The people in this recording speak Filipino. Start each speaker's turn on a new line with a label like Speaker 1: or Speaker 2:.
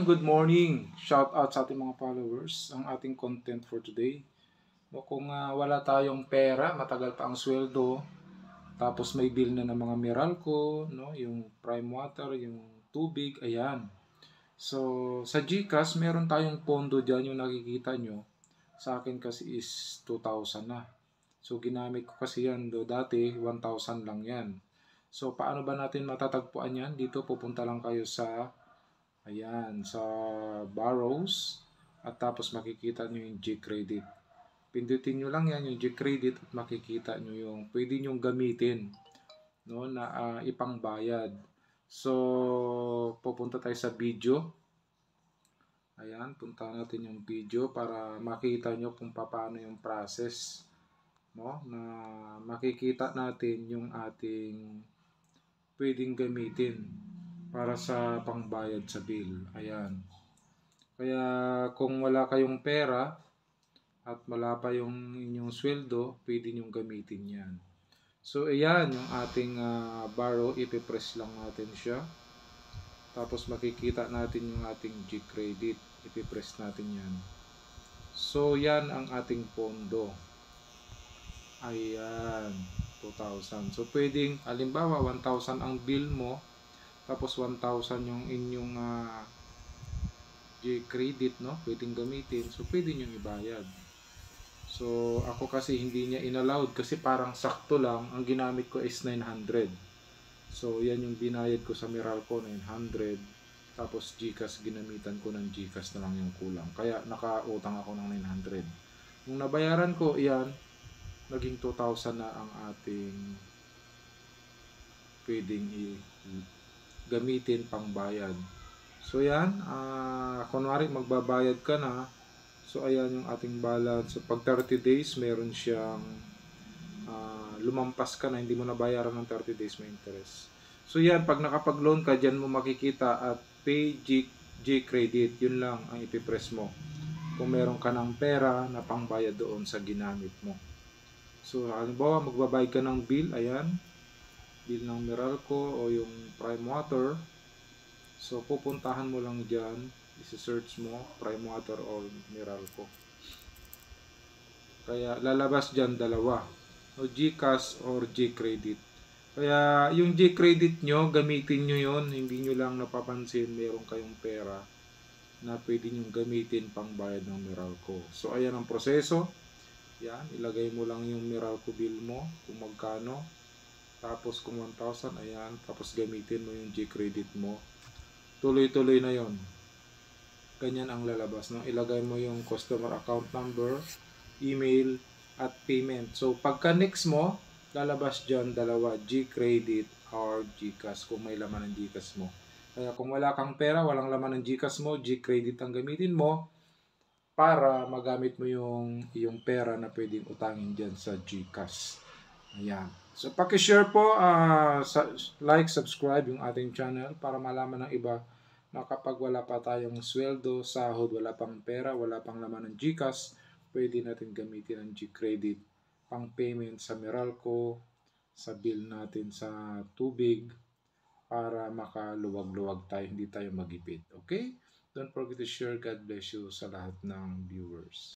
Speaker 1: good morning. Shout out sa ating mga followers. Ang ating content for today. Kung wala tayong pera, matagal pa ang sweldo, tapos may bill na ng mga Meralco, no? Yung prime water, yung tubig, ayan. So, sa GCash, meron tayong pondo dyan, yung nakikita nyo. Sa akin kasi is 2,000 na. So, ginamit ko kasi yan dati 1,000 lang yan. So, paano ba natin matatagpuan yan? Dito pupunta lang kayo sa ayan, sa borrows at tapos makikita nyo yung G-Credit. Pindutin nyo lang yan yung G-Credit at makikita nyo yung pwede nyo gamitin, no, na ipangbayad. So, pupunta tayo sa video. Ayan, punta natin yung video para makita nyo kung paano yung process, no, na makikita natin yung ating pwedeng gamitin para sa pangbayad sa bill. Ayan. Kaya kung wala kayong pera at wala pa yung inyong sweldo, pwede nyong gamitin yan. So, ayan yung ating borrow. Ipipress lang natin siya. Tapos makikita natin yung ating G-Credit. Ipipress natin yan. So, yan ang ating pondo. Ayan. 2,000. So, pwedeng, halimbawa, 1,000 ang bill mo. Tapos 1,000 yung inyong G-Credit, no? Pwedeng gamitin. So, pwede nyo ibayad. So, ako kasi hindi niya inallowed kasi parang sakto lang. Ang ginamit ko is 900. So, yan yung binayad ko sa Meralco, 900. Tapos, GCash, ginamitan ko ng GCash na lang yung kulang. Kaya, nakautang ako ng 900. Nung nabayaran ko, yan, naging 2,000 na ang ating pwedeng gamitin pang bayad. So yan, kunwari magbabayad ka na, so ayan yung ating balance. So pag 30 days, meron siyang lumampas ka na, hindi mo nabayaran ng 30 days, may interest. So yan, pag nakapag-loan ka, dyan mo makikita at pay G-Credit, yun lang ang ipipress mo. Kung meron ka ng pera na pangbayad doon sa ginamit mo. So halimbawa, magbabayad ka ng bill, ayan, bill ng Meralco o yung prime water. So, pupuntahan mo lang dyan, isi-search mo, prime water or Meralco. Kaya, lalabas dyan dalawa, o GCash or G-Credit. Kaya, yung G-Credit nyo, gamitin nyo yon, hindi nyo lang napapansin, meron kayong pera na pwede nyo gamitin pang bayad ng Meralco. So, ayan ang proseso. Yan, ilagay mo lang yung Meralco bill mo, kung magkano. Tapos, kung 1,000, ayan, tapos gamitin mo yung G-Credit mo. Tuloy-tuloy na yon. Ganyan ang lalabas. No? Ilagay mo yung customer account number, email, at payment. So, pagka next mo, lalabas dyan dalawa, G-Credit or GCash kung may laman ng GCash mo. Kaya kung wala kang pera, walang laman ng GCash mo, G-Credit ang gamitin mo para magamit mo yung pera na pwedeng utangin dyan sa GCash. Ayan. So, pakishare po, like, subscribe yung ating channel para malaman ng iba na kapag wala pa tayong sweldo, sahod, wala pang pera, wala pang laman ng GCash, pwede natin gamitin ang G-Credit pang payment sa Meralco, sa bill natin sa tubig, para makaluwag-luwag tayo, hindi tayo magipit. Okay? Don't forget to share. God bless you sa lahat ng viewers.